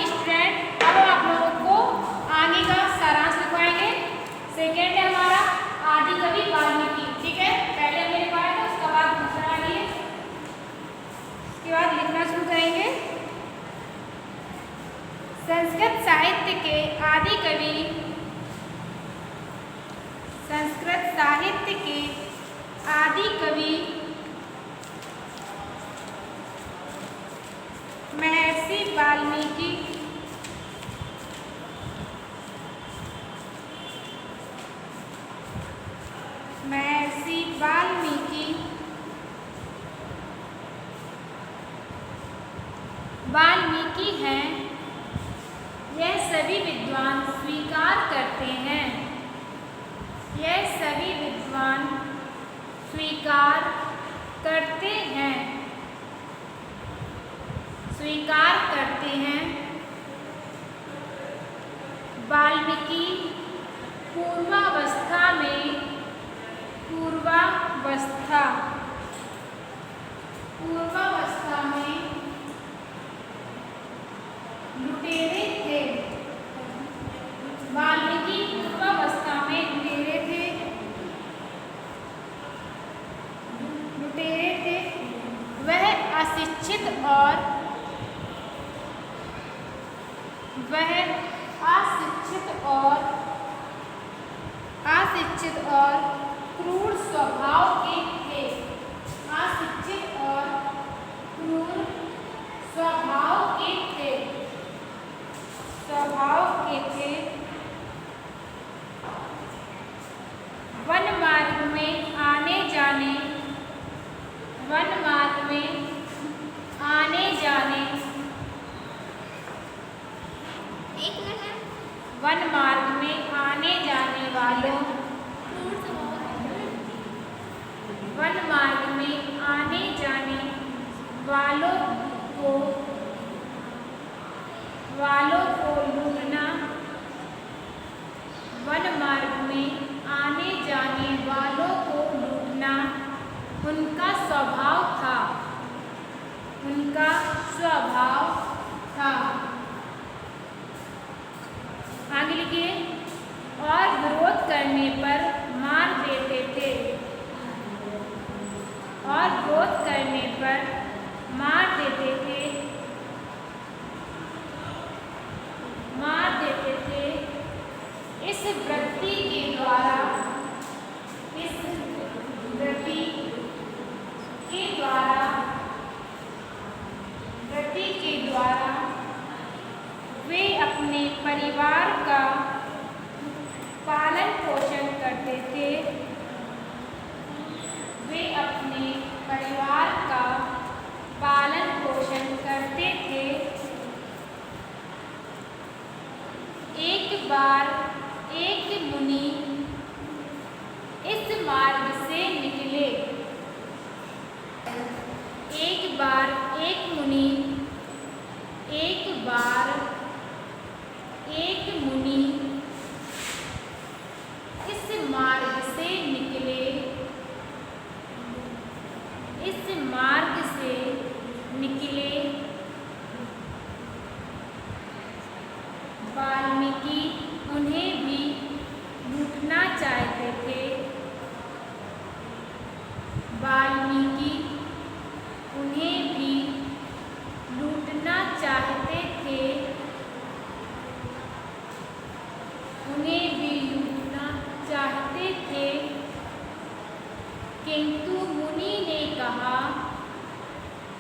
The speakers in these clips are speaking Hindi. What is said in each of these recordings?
स्टूडेंट, अब हम आप लोगों को आगे का सारांश लिखवाएंगे। सेकेंड है हमारा आदि कवि वाल्मीकि। ठीक है, पहले हमने लिखवाया था, उसके बाद दूसरा लिए, उसके बाद लिखना शुरू करेंगे। संस्कृत साहित्य के आदि कवि, संस्कृत साहित्य के आदि कवि महर्षि वाल्मीकि वाल्मीकि हैं, यह सभी विद्वान स्वीकार करते हैं। यह सभी विद्वान स्वीकार करते हैं, स्वीकार करते हैं। वाल्मीकि पूर्वावस्था में लुटेरे थे। वाल्मीकि पूर्वावस्था में लुटेरे थे। वह अशिक्षित और क्रूर स्वभाव के थे। अशिक्षित और क्रूर स्वभाव के थे। वन मार्ग में आने जाने वालों को लूटना, वन मार्ग में आने जाने वालों को लूटना उनका स्वभाव था। आगे लिखिए। और विरोध करने पर मार देते थे। इस वृत्ति के द्वारा वे अपने परिवार का पालन पोषण करते थे। एक बार एक मुनि इस मार्ग से निकले। इस मार्ग से निकले। वाल्मीकि उन्हें भी लूटना चाहते थे।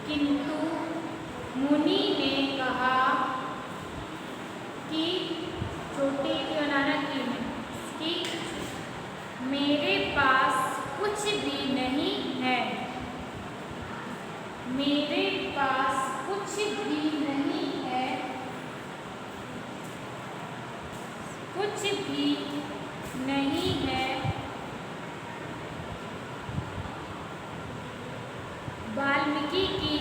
किंतु मुनि ने कहा कि छोटे की बनाना कि मेरे पास कुछ भी नहीं है। वाल्मीकि की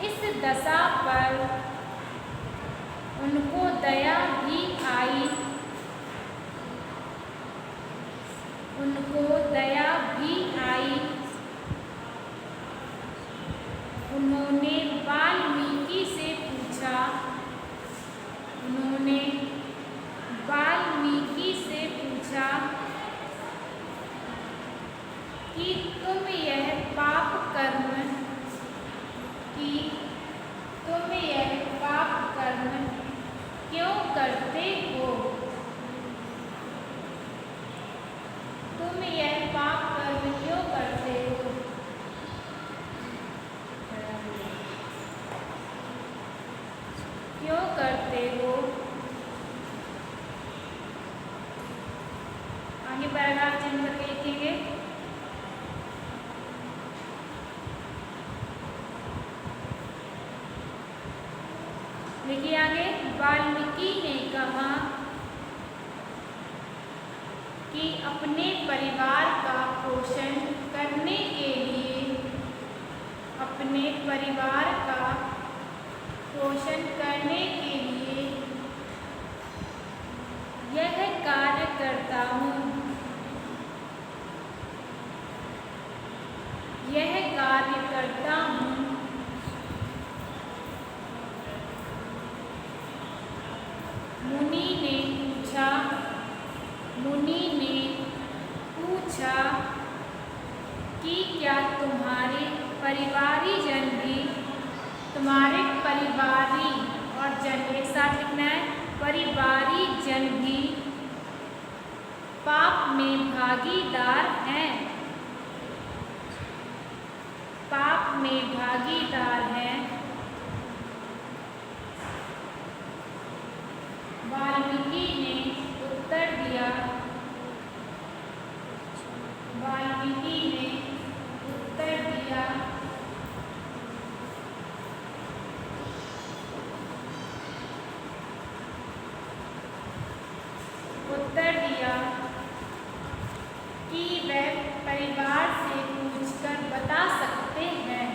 इस दशा पर उनको दया भी आई। कि तुम यह पाप कर्म कि तुम यह पाप कर्म क्यों करते हो? तुम यह पाप कर्म क्यों करते हो? क्यों करते हो? आगे पैराग्राफ चेंज करके लिखेंगे। देखिए आगे, वाल्मीकि ने कहा कि अपने परिवार का पोषण करने के लिए अपने परिवार का पोषण करने के लिए यह कार्य करता हूँ। यह कार्य करता हूँ। मुनि ने पूछा कि क्या तुम्हारे परिवारी जन भी, तुम्हारे परिवारी और जन एक साथ लिखना है, परिवारी जन भी पाप में भागीदार हैं? पाप में भागीदार हैं। वाल्मीकि ने उत्तर दिया। वाल्मीकि ने उत्तर दिया, कि वह परिवार से पूछकर बता सकते हैं।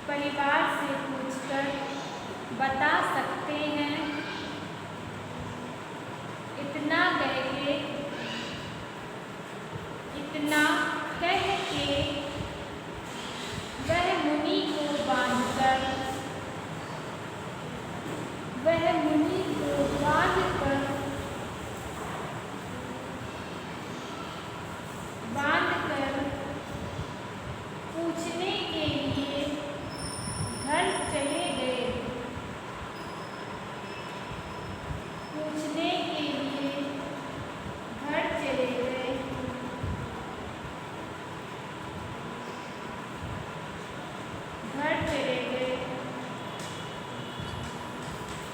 परिवार से पूछकर बता सकते हैं। इतना कह के वह मुनि को बांधकर पूछने के लिए घर चले गए। पूछने के लिए घर चले गए।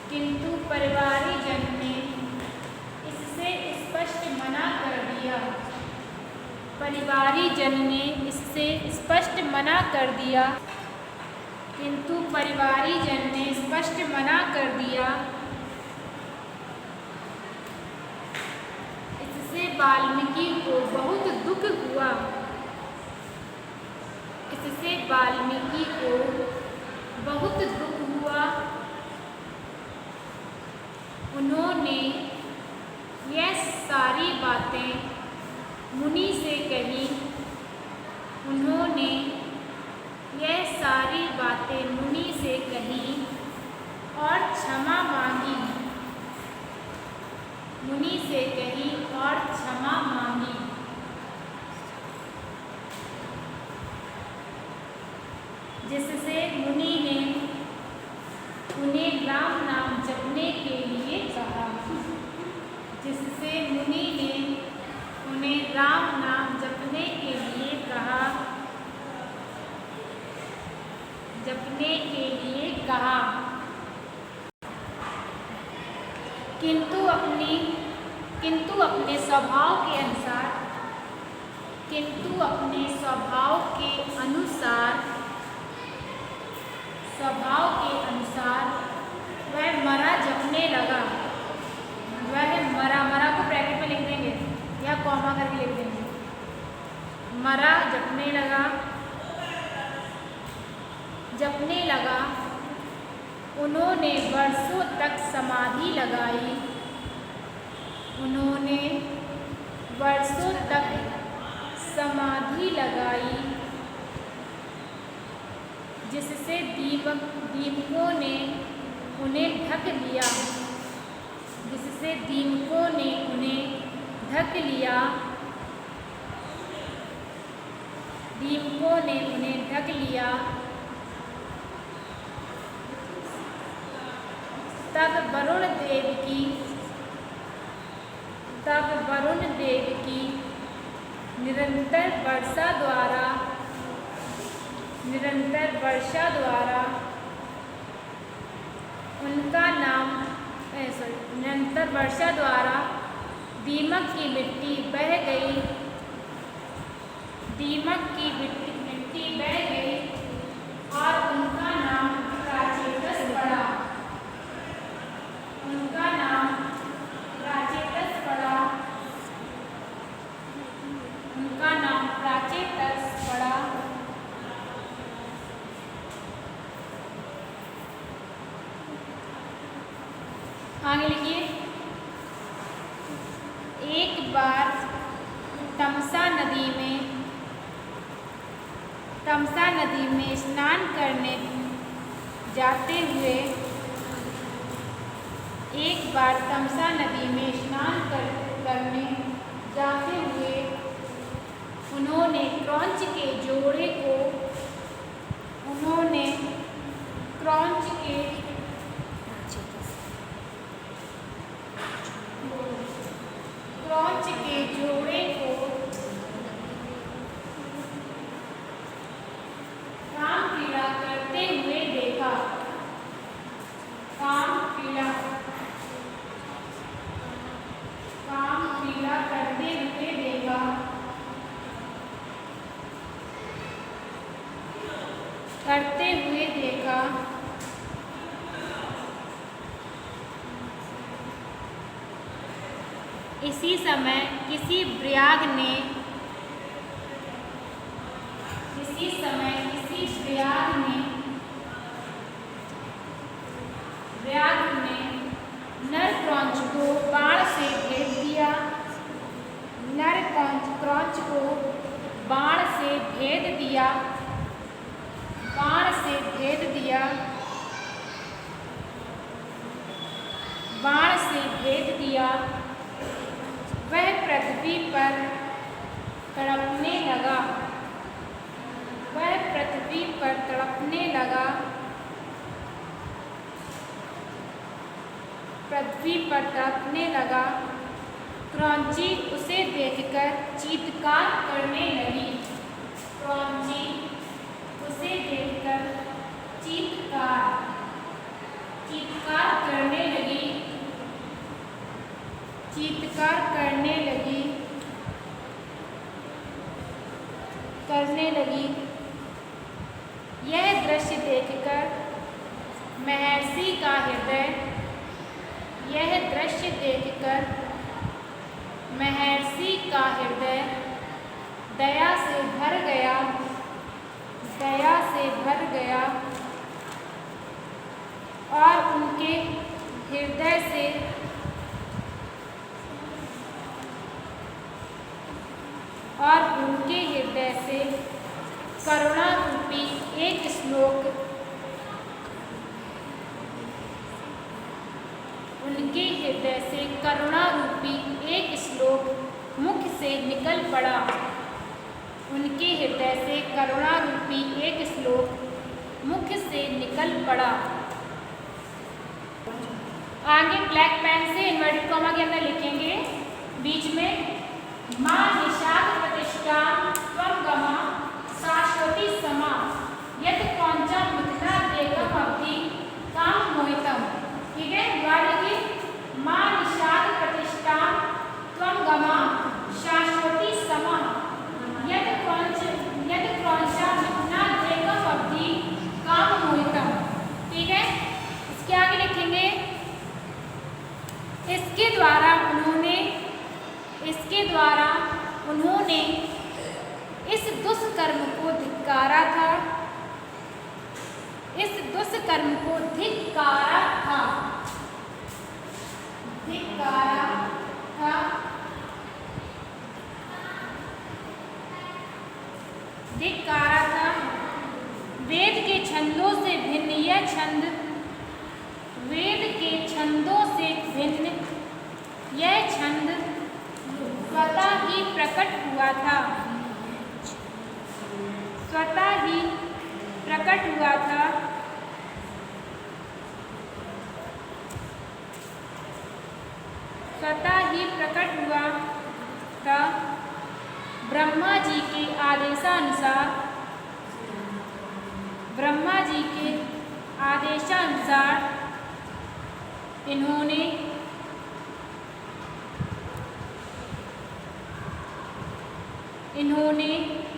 किंतु परिवारी जन ने इससे स्पष्ट मना कर दिया। परिवारी जन ने इससे स्पष्ट मना कर दिया। किंतु परिवारी जन ने स्पष्ट मना कर दिया। इससे वाल्मीकि को बहुत दुख हुआ। इससे वाल्मीकि को बहुत दुख हुआ। उन्होंने यह सारी बातें मुनि से कही। उन्होंने यह सारी बातें मुनि से कही और क्षमा मांगी। मुनि से कही और क्षमा मांगी। जिससे मुनि ने उन्हें राम नाम जपने के लिए कहा। जिससे मुनि ने उन्हें राम नाम जपने के लिए कहा। जपने के लिए कहा। किंतु अपने स्वभाव के अनुसार वह मरा जपने लगा। वह मरा को ब्रैकेट में लिख देंगे या कॉमा करके लिख देंगे। मरा जपने लगा। उन्होंने वर्षों तक समाधि लगाई। उन्होंने वर्षों तक समाधि लगाई। जिससे दीपकों ने उन्हें ढक लिया। जिससे दीपकों ने उन्हें ढक लिया। दीपकों ने उन्हें ढक लिया। तब वरुण देव की निरंतर वर्षा द्वारा दीमक की मिट्टी बह गई। और उनका नाम प्राचेतस पड़ा। आगे लिखिए। एक बार तमसा नदी में स्नान करने जाते हुए उन्होंने क्रौंच के जोड़े को काम पीड़ा करते हुए देखा। इसी समय किसी व्याघ्र ने नर क्रौंच को बाण से भेद दिया। वह पृथ्वी पर तड़पने लगा। क्रौंची उसे देखकर चीत्कार करने लगी। यह दृश्य देखकर महर्षि का हृदय दया से भर गया और उनके हृदय से करुणा रूपी एक श्लोक मुख से निकल पड़ा। आगे ब्लैक पेन से इन्वर्टेड कॉमा के अंदर लिखेंगे बीच में मां निषाद प्रतिष्ठा त्वं गमा शाश्वती समा यत् क्रौंचा मिथिला देकम अवधि काम मोहितम। ठीक है, दोबारा लिखिए। मां निषाद प्रतिष्ठा त्वं गमा शाश्वती समा यत् क्रौंचा मिथिला देकम अवधि काम मोहितम। ठीक है, इसके आगे लिखेंगे इसके द्वारा उन्होंने इस दुष्कर्म को धिक्कारा था। वेद के छंदों से भिन्न यह छंद स्वतः ही प्रकट हुआ था। स्वतः ही प्रकट हुआ था। स्वतः ही प्रकट हुआ था। ब्रह्मा जी के आदेशानुसार, ब्रह्मा जी के आदेशानुसार इन्होंने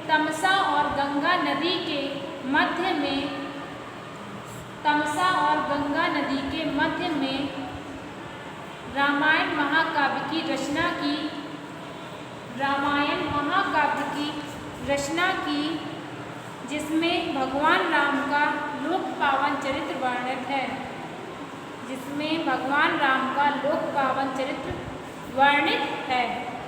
तमसा और गंगा नदी के मध्य में, तमसा और गंगा नदी के मध्य में रामायण महाकाव्य की रचना की। रामायण महाकाव्य की रचना की, जिसमें भगवान राम का लोक पावन चरित्र वर्णित है। जिसमें भगवान राम का लोक पावन चरित्र वर्णित है।